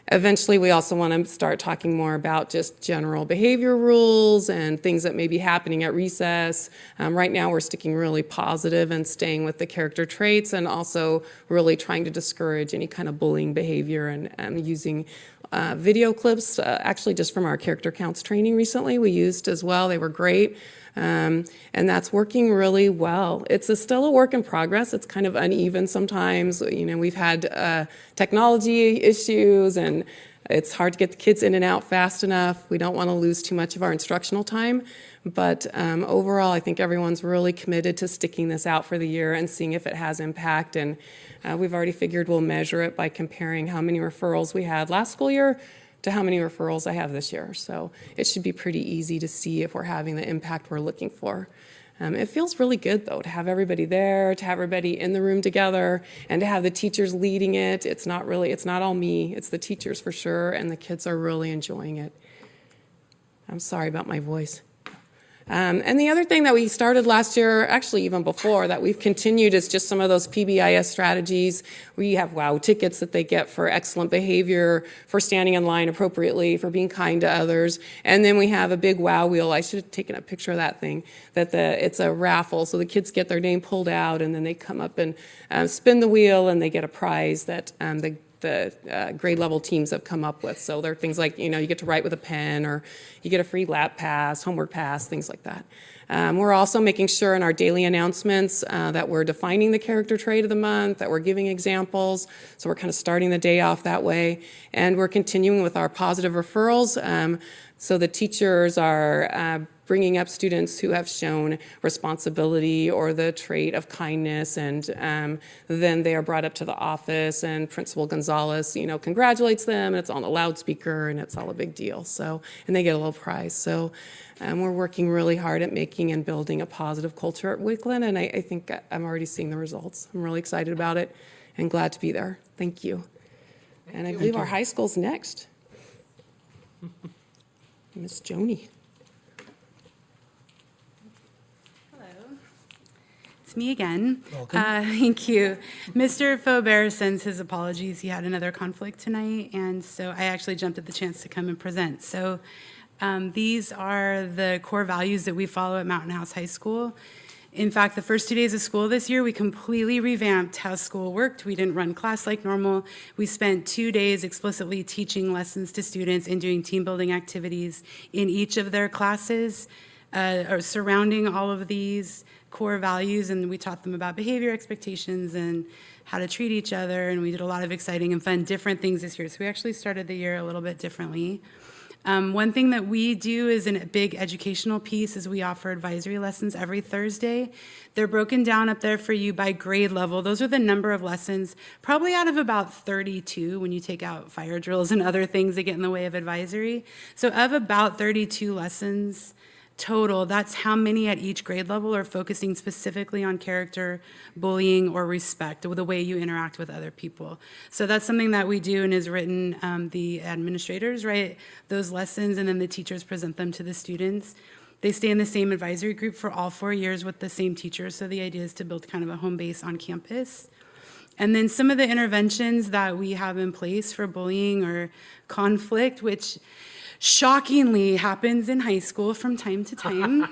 Eventually, we also want to start talking more about just general behavior rules and things that may be happening at recess. Right now, we're sticking really positive and staying with the character traits, and also really trying to discourage any kind of bullying behavior, and using video clips, actually just from our character counts training recently we used as well. They were great. And that's working really well. It's still a work in progress. It's kind of uneven sometimes. You know, we've had technology issues, and it's hard to get the kids in and out fast enough. We don't want to lose too much of our instructional time. But overall, I think everyone's really committed to sticking this out for the year and seeing if it has impact. And we've already figured we'll measure it by comparing how many referrals we had last school year to how many referrals I have this year. So it should be pretty easy to see if we're having the impact we're looking for. It feels really good, though, to have everybody there, to have everybody in the room together, and to have the teachers leading it. It's not all me, it's the teachers for sure, and the kids are really enjoying it. I'm sorry about my voice. And the other thing that we started last year, actually even before, that we've continued is just some of those PBIS strategies. We have WOW tickets that they get for excellent behavior, for standing in line appropriately, for being kind to others. And then we have a big WOW wheel. I should have taken a picture of that thing. It's a raffle, so the kids get their name pulled out, and then they come up and spin the wheel, and they get a prize that the grade level teams have come up with. So there are things like, you get to write with a pen, or you get a free lap pass, homework pass, things like that. We're also making sure in our daily announcements that we're defining the character trait of the month, that we're giving examples. So we're kind of starting the day off that way. And we're continuing with our positive referrals. So the teachers are bringing up students who have shown responsibility or the trait of kindness, and then they are brought up to the office, and Principal Gonzalez, congratulates them, and it's on the loudspeaker, and it's all a big deal. So, and they get a little prize. So we're working really hard at making and building a positive culture at Wickland, and I think I'm already seeing the results. I'm really excited about it and glad to be there. Thank you. And I believe our high school's next. Miss Joni. It's me again. Welcome. Thank you. Mr. Faubert sends his apologies. He had another conflict tonight, and so I actually jumped at the chance to come and present. So these are the core values that we follow at Mountain House High School. In fact, the first 2 days of school this year, we completely revamped how school worked. We didn't run class like normal. We spent 2 days explicitly teaching lessons to students and doing team building activities in each of their classes, or surrounding all of these core values, and we taught them about behavior expectations and how to treat each other, and we did a lot of exciting and fun different things this year. So we actually started the year a little bit differently. One thing that we do is a big educational piece is we offer advisory lessons every Thursday. They're broken down up there for you by grade level. Those are the number of lessons, probably out of about 32 when you take out fire drills and other things that get in the way of advisory. So of about 32 lessons total, that's how many at each grade level are focusing specifically on character, bullying, or respect, the way you interact with other people. So that's something that we do and is written. The administrators write those lessons, and then the teachers present them to the students. They stay in the same advisory group for all 4 years with the same teachers, so the idea is to build kind of a home base on campus. And then some of the interventions that we have in place for bullying or conflict, which shockingly happens in high school from time to time,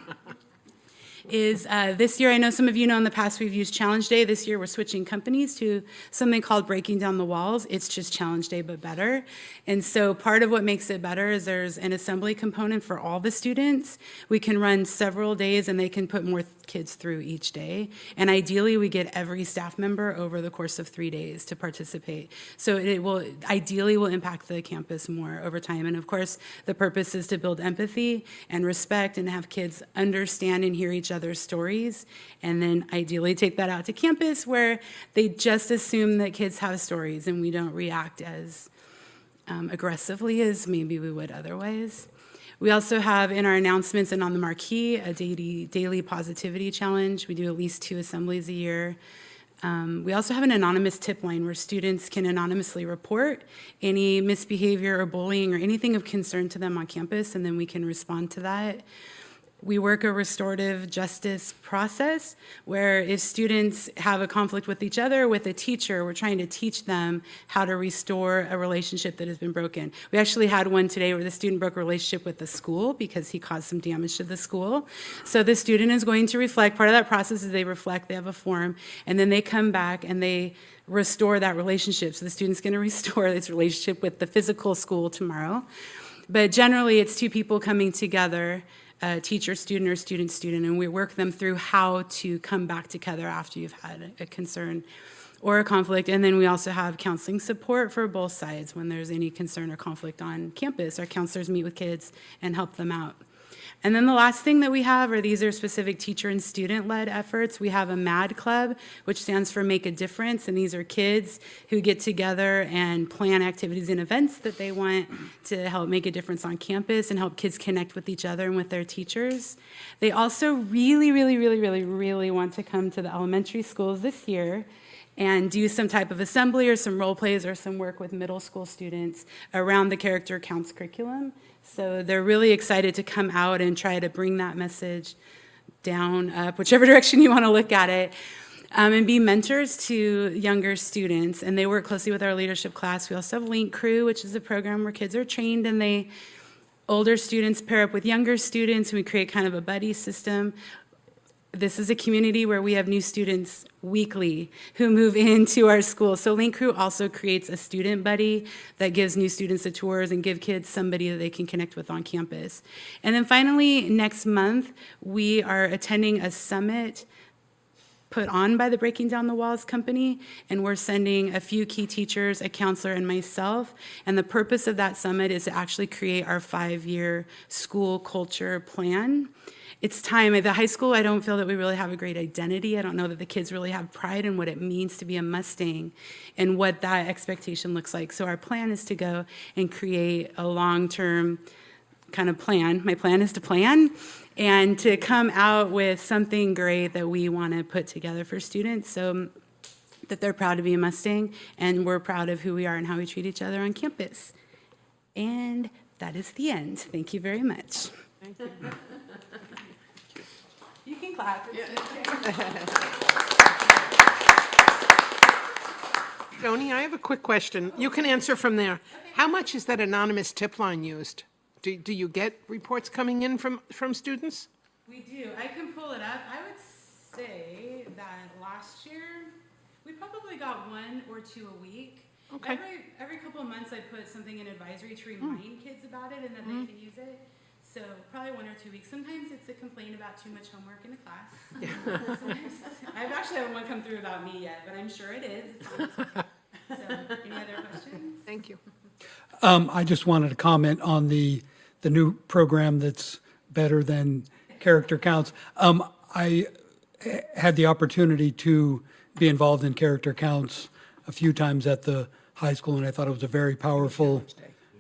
is this year, I know some of you know in the past we've used Challenge Day. This year we're switching companies to something called Breaking Down the Walls. It's just Challenge Day, but better. And so part of what makes it better is there's an assembly component for all the students. We can run several days and they can put more kids through each day. And ideally we get every staff member over the course of 3 days to participate. So it will ideally impact the campus more over time. And of course, the purpose is to build empathy and respect and have kids understand and hear each other's stories, and then ideally take that out to campus where they just assume that kids have stories and we don't react as aggressively as maybe we would otherwise. We also have in our announcements and on the marquee a daily positivity challenge. We do at least 2 assemblies a year. We also have an anonymous tip line where students can anonymously report any misbehavior or bullying or anything of concern to them on campus, and then we can respond to that. We work a restorative justice process where if students have a conflict with each other, with a teacher, we're trying to teach them how to restore a relationship that has been broken. We actually had one today where the student broke a relationship with the school because he caused some damage to the school. So the student is going to reflect. Part of that process is they reflect, they have a form, and then they come back and they restore that relationship. So the student's going to restore this relationship with the physical school tomorrow. But generally, it's 2 people coming together, teacher, student, or student, student, and we work them through how to come back together after you've had a concern or a conflict. And then we also have counseling support for both sides when there's any concern or conflict on campus. Our counselors meet with kids and help them out. And then the last thing that we have these are specific teacher and student-led efforts. We have a MAD Club, which stands for Make a Difference, and these are kids who get together and plan activities and events that they want to help make a difference on campus and help kids connect with each other and with their teachers. They also really want to come to the elementary schools this year and do some type of assembly or some role plays or some work with middle school students around the Character Counts curriculum. So they're really excited to come out and try to bring that message down, up, whichever direction you want to look at it, and be mentors to younger students. And they work closely with our leadership class. We also have Link Crew, which is a program where kids are trained and older students pair up with younger students, and we create kind of a buddy system. This is a community where we have new students weekly who move into our school. So Link Crew also creates a student buddy that gives new students the tours and give kids somebody that they can connect with on campus. And then finally, next month, we are attending a summit put on by the Breaking Down the Walls company, and we're sending a few key teachers, a counselor, and myself. And the purpose of that summit is to actually create our 5-year school culture plan. It's time. At the high school, I don't feel that we really have a great identity. I don't know that the kids really have pride in what it means to be a Mustang and what that expectation looks like. So our plan is to go and create a long-term kind of plan. My plan is to plan and to come out with something great that we want to put together for students so that they're proud to be a Mustang and we're proud of who we are and how we treat each other on campus. And that is the end. Thank you very much. Thank you. You can clap. Joni, I have a quick question. You can answer from there. How much is that anonymous tip line used? Do you get reports coming in from students? We do. I can pull it up. I would say that last year we probably got 1 or 2 a week. Okay. Every couple of months I put something in advisory to remind kids about it and that they can use it. So probably 1 or 2 weeks. Sometimes it's a complaint about too much homework in a class. I've actually haven't one come through about me yet, but I'm sure it is. So any other questions? Thank you. I just wanted to comment on the the new program that's better than character counts. I had the opportunity to be involved in character counts a few times at the high school, and I thought it was a very powerful,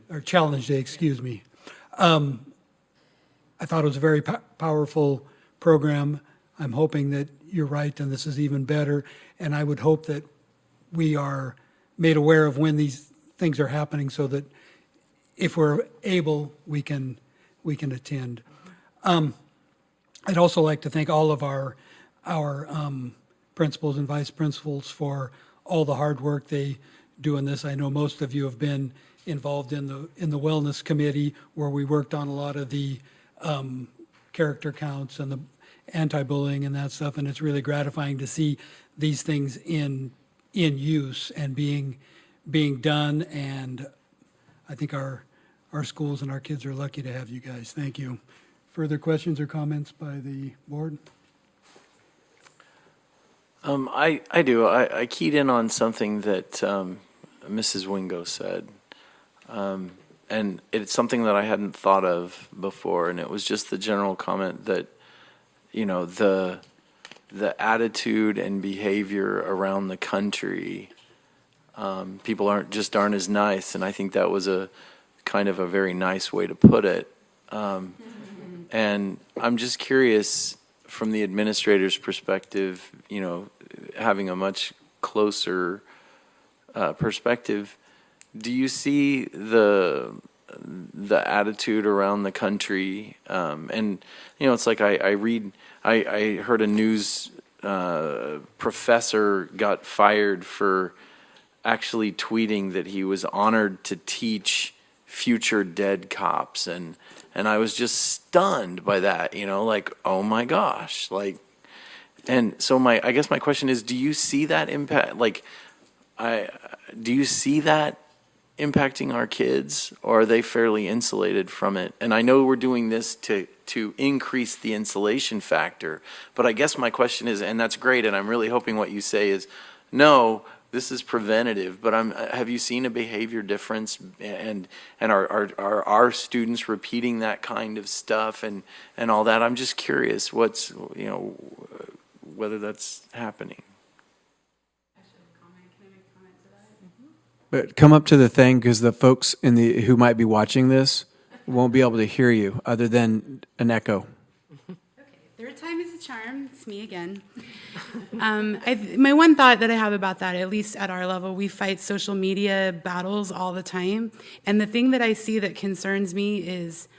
or challenge day, excuse me. I thought it was a very powerful program. I'm hoping that you're right and this is even better. And I would hope that we are made aware of when these things are happening so that if we're able, we can attend. I'd also like to thank all of our principals and vice principals for all the hard work they do in this. I know most of you have been involved in the wellness committee where we worked on a lot of the character counts and the anti-bullying and that stuff, and it's really gratifying to see these things in use and being done. And I think our schools and our kids are lucky to have you guys. Thank you. Further questions or comments by the board? I do. I keyed in on something that Mrs. Wingo said. And it's something that I hadn't thought of before, and it was just the general comment that, you know, the attitude and behavior around the country, people aren't as nice, and I think that was a kind of a very nice way to put it. And I'm just curious, from the administrator's perspective, you know, having a much closer perspective, do you see the attitude around the country? And you know, it's like I heard a news professor got fired for actually tweeting that he was honored to teach future dead cops, and I was just stunned by that. You know, like, oh my gosh, like. And so I guess my question is, do you see that impact? Like, do you see that impacting our kids, or are they fairly insulated from it? And I know we're doing this to increase the insulation factor, but I guess my question is, and that's great, and I'm really hoping what you say is, no, this is preventative, but have you seen a behavior difference, and are our students repeating that kind of stuff and all that? I'm just curious what's, you know, whether that's happening. But come up to the thing, because the folks who might be watching this won't be able to hear you other than an echo. Third time is a charm. It's me again. My one thought that I have about that, at least at our level, we fight social media battles all the time. And the thing that I see that concerns me is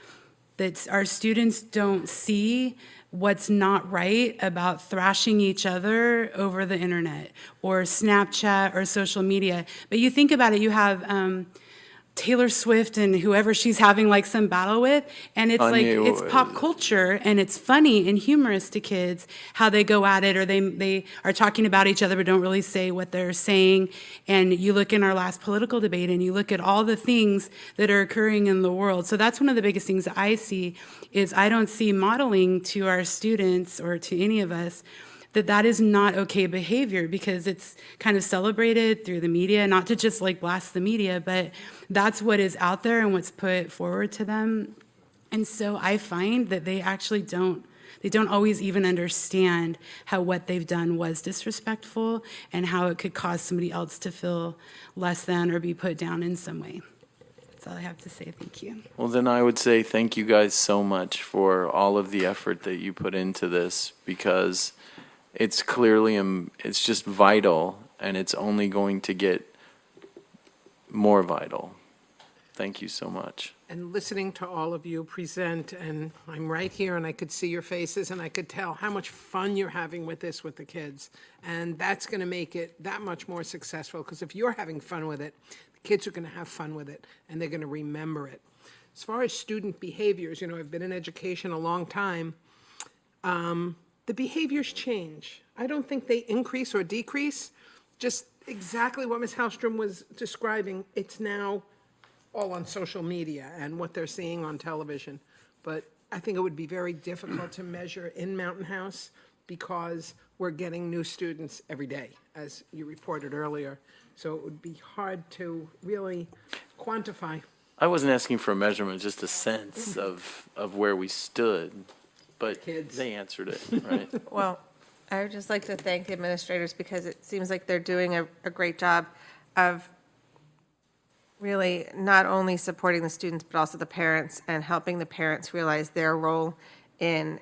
that our students don't see what's not right about thrashing each other over the internet or Snapchat or social media. But you think about it, you have Taylor Swift and whoever she's having like some battle with, and it's like, it's pop culture, and it's funny and humorous to kids how they go at it, or they are talking about each other but don't really say what they're saying. And you look in our last political debate and you look at all the things that are occurring in the world. So that's one of the biggest things that I see, is I don't see modeling to our students or to any of us that is not okay behavior, because it's kind of celebrated through the media, not to just like blast the media, but that's what is out there and what's put forward to them. And so I find that they actually don't always even understand how what they've done was disrespectful and how it could cause somebody else to feel less than or be put down in some way. That's all I have to say. Thank you. Well, then I would say thank you guys so much for all of the effort that you put into this, because it's clearly, it's just vital, and it's only going to get more vital. Thank you so much. And listening to all of you present, and I'm right here, and I could see your faces, and I could tell how much fun you're having with this with the kids. And that's going to make it that much more successful, because if you're having fun with it, the kids are going to have fun with it, and they're going to remember it. As far as student behaviors, you know, I've been in education a long time. The behaviors change. I don't think they increase or decrease. Just exactly what Ms. Hallstrom was describing. It's now all on social media and what they're seeing on television. But I think it would be very difficult to measure in Mountain House, because we're getting new students every day, as you reported earlier. So it would be hard to really quantify. I wasn't asking for a measurement, just a sense of where we stood, but they answered it, right? Well, I would just like to thank the administrators because it seems like they're doing a great job of really not only supporting the students, but also the parents and helping the parents realize their role in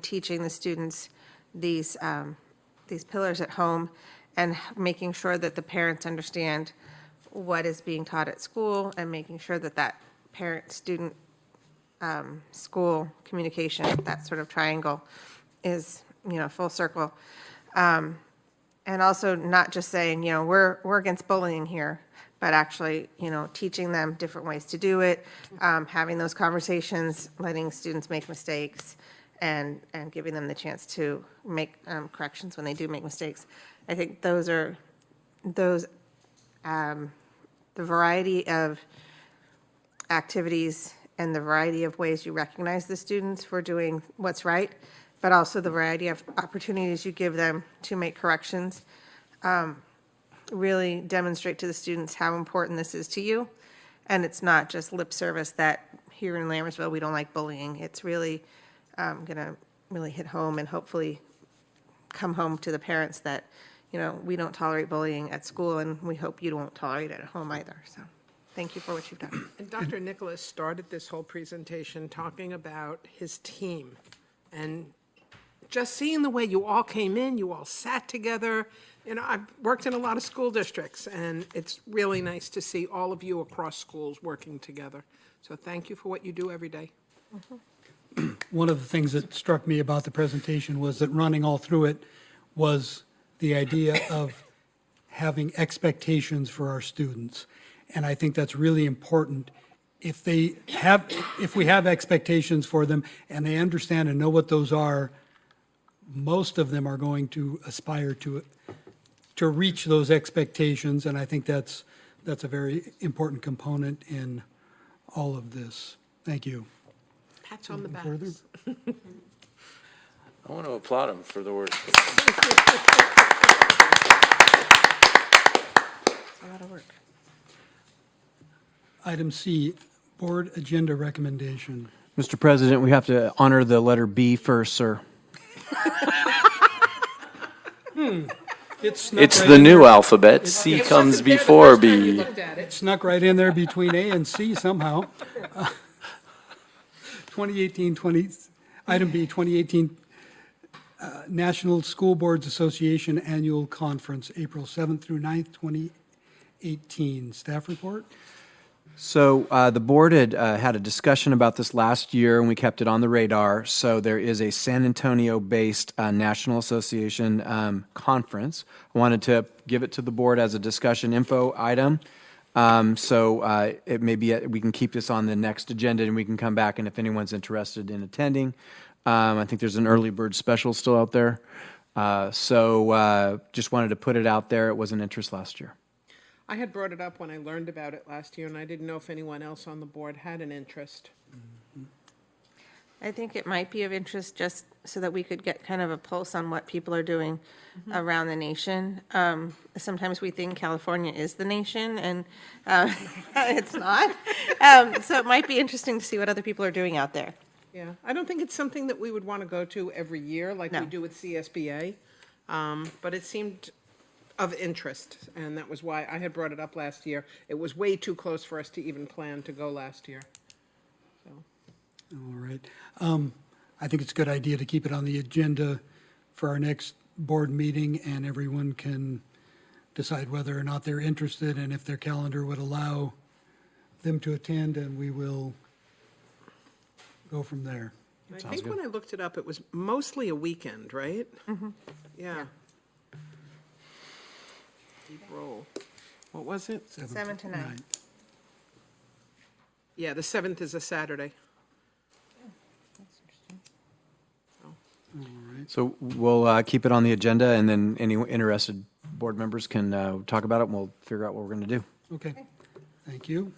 teaching the students these pillars at home and making sure that the parents understand what is being taught at school and making sure that that parent-student school communication, that sort of triangle is, full circle. And also not just saying, we're against bullying here, but actually, teaching them different ways to do it, having those conversations, letting students make mistakes, and giving them the chance to make corrections when they do make mistakes. I think the variety of activities and the variety of ways you recognize the students for doing what's right, but also the variety of opportunities you give them to make corrections, really demonstrate to the students how important this is to you. And it's not just lip service that here in Lammersville we don't like bullying. It's really going to really hit home and hopefully come home to the parents that, we don't tolerate bullying at school, and we hope you don't tolerate it at home either. So thank you for what you've done. And Dr. Nicholas started this whole presentation talking about his team, and just seeing the way you all came in, you all sat together. I've worked in a lot of school districts, and it's really nice to see all of you across schools working together. So thank you for what you do every day. One of the things that struck me about the presentation was that running all through it was the idea of having expectations for our students. And I think that's really important. If we have expectations for them and they understand and know what those are, most of them are going to aspire to reach those expectations. And I think that's a very important component in all of this. Thank you. Pats on the back. Further? I want to applaud him for the work. A lot of work. Item C, board agenda recommendation. Mr. President, we have to honor the letter B first, sir. It's the new alphabet. C comes before B. It snuck right in there between A and C somehow. 2018-20, item B, 2018 National School Boards Association Annual Conference, April 7th through 9th, 2018. Staff report? So the board had a discussion about this last year, and we kept it on the radar. So there is a San Antonio-based National Association conference. I wanted to give it to the board as a discussion info item. It may be we can keep this on the next agenda, and we can come back, and if anyone's interested in attending, I think there's an early bird special still out there. Just wanted to put it out there. It was an interest last year. I had brought it up when I learned about it last year, and I didn't know if anyone else on the board had an interest. I think it might be of interest just so that we could get kind of a pulse on what people are doing around the nation. Sometimes we think California is the nation, and it's not. So it might be interesting to see what other people are doing out there. Yeah, I don't think it's something that we would want to go to every year like we do with CSBA, but it seemed of interest, and that was why I had brought it up last year. It was way too close for us to even plan to go last year. So. All right. I think it's a good idea to keep it on the agenda for our next board meeting, and everyone can decide whether or not they're interested and if their calendar would allow them to attend, and we will go from there. I think when I looked it up, it was mostly a weekend, right? Mm-hmm. Yeah. April. What was it? 7 to 9. Yeah, the 7th is a Saturday. So we'll keep it on the agenda, and then any interested board members can talk about it, and we'll figure out what we're going to do. Okay. Thank you.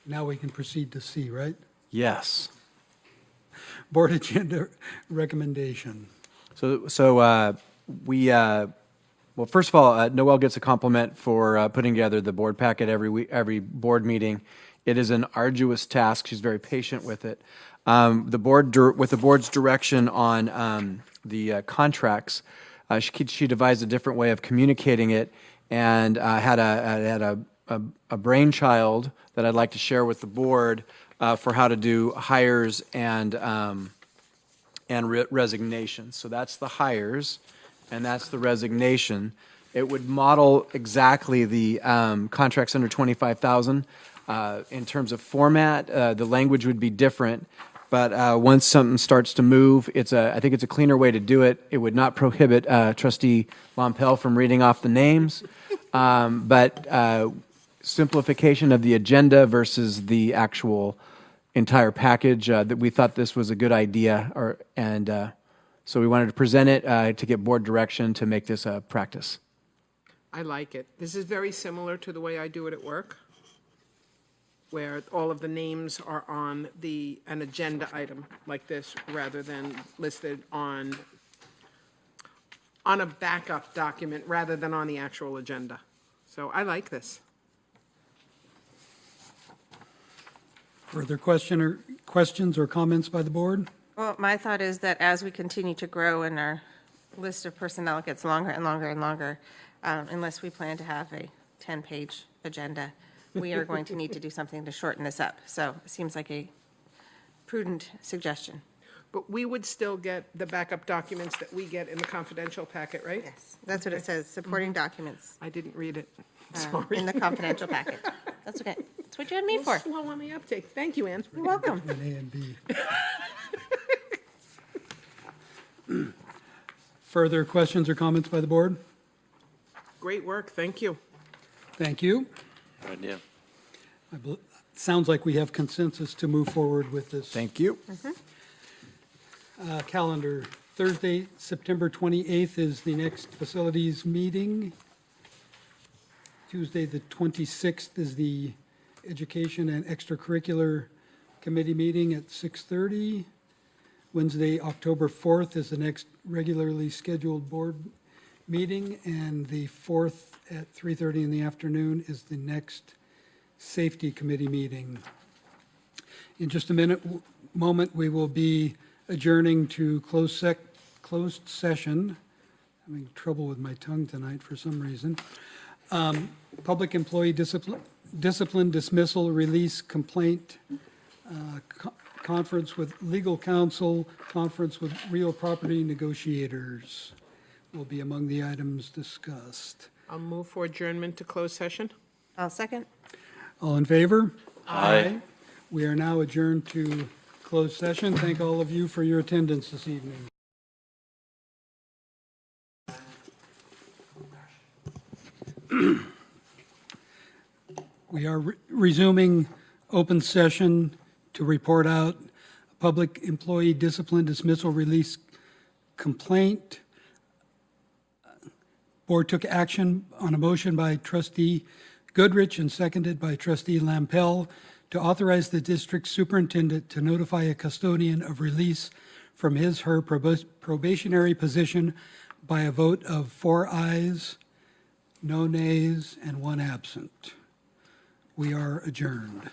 Now we can proceed to C, right? Yes. Board agenda recommendation. Well, first of all, Noel gets a compliment for putting together the board packet every board meeting. It is an arduous task. She's very patient with it. With the board's direction on the contracts, she devised a different way of communicating it, and had a brainchild that I'd like to share with the board for how to do hires and resignations. So that's the hires, and that's the resignation. It would model exactly the contracts under 25,000. In terms of format, the language would be different, but once something starts to move, I think it's a cleaner way to do it. It would not prohibit Trustee Lampel from reading off the names, but simplification of the agenda versus the actual entire package. That we thought this was a good idea, so we wanted to present it to get board direction to make this a practice. I like it. This is very similar to the way I do it at work, where all of the names are on an agenda item like this, rather than listed on a backup document, rather than on the actual agenda. So I like this. Further questions or comments by the board? Well, my thought is that as we continue to grow and our list of personnel gets longer and longer and longer, unless we plan to have a 10-page agenda, we are going to need to do something to shorten this up. So it seems like a prudent suggestion. But we would still get the backup documents that we get in the confidential packet, right? Yes, that's what it says, supporting documents. I didn't read it. Sorry. In the confidential packet. That's okay. That's what you had me for. Slow on the uptake. Thank you, Ann. You're welcome. An A and B. Further questions or comments by the board? Great work. Thank you. Thank you. Good idea. Sounds like we have consensus to move forward with this. Thank you. Calendar. Thursday, September 28th is the next facilities meeting. Tuesday, the 26th is the Education and Extracurricular Committee meeting at 6:30. Wednesday, October 4th is the next regularly scheduled board meeting, and the 4th at 3:30 in the afternoon is the next Safety Committee meeting. In just a moment, we will be adjourning to closed session. Having trouble with my tongue tonight for some reason. Public employee discipline, dismissal, release, complaint, conference with legal counsel, conference with real property negotiators will be among the items discussed. I'll move for adjournment to closed session. I'll second. All in favor? Aye. We are now adjourned to closed session. Thank all of you for your attendance this evening. We are resuming open session to report out public employee discipline, dismissal, release, complaint. Board took action on a motion by Trustee Goodrich and seconded by Trustee Lampel to authorize the district superintendent to notify a custodian of release from his/her probationary position by a vote of 4 ayes, no nays, and 1 absent. We are adjourned.